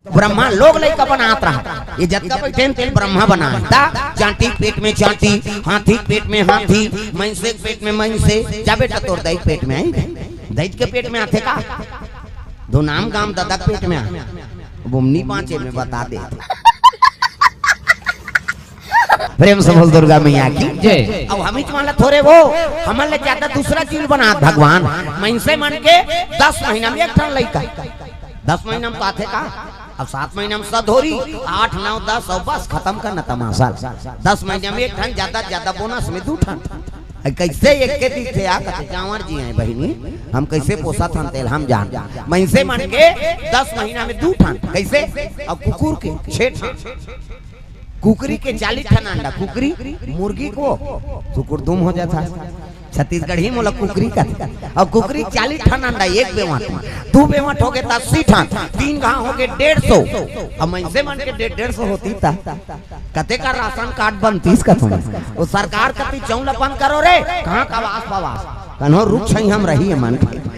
ब्रह्मा लोग लइका बनात रहा। ये जत्ता बैठे तेल ब्रह्मा बनाए ता चांटी पेट में चांटी, हाथी पेट में हाथी, मैंसे पेट में मैंसे। जा बेटा तोर दैत पेट में आई, दैत के पेट में आथे का दो नाम गाम ददक पेट में आ बुमनी पांचे में बता दे। प्रेम से बोल दुर्गा मैया की जय। अब हम ही मानला थोड़े वो हमारे ज्यादा दूसरा चीज बना भगवान। मैंसे मन के 10 महीना में एक ठन लइका, 10 महीना में आथे का। अब 7 महीना में सधोरी, 8 9 10 और बस खत्म करना तमाशा। 10 महीने में एक ठन, ज्यादा ज्यादा बोनस में 2 ठन। कैसे एक के दिन थे आ कांवर जी हैं बहिनी, हम कैसे पोसा था तेल हम जान। मैंसे मन के 10 महीना में 2 ठन कैसे। अब कुकुर के 6 ठन, कुकरी के 40 ठन अंडा। कुकरी मुर्गी को सुकुर दुम हो जाता छत्तीसगढ़ी मोला कुकरी का। और कुकरी 40 ठन अंडा, एक बेवट 2 बेवट हो गए 80 ठन, 3 गांव हो गए 150। अब मैंसे मन के 150 होती था कते का राशन कार्ड बनती इसका तुम वो सरकार कति चौला बंद करो रे। कहाँ का वास पवास कन्हो रुक छई हम रही है मन के।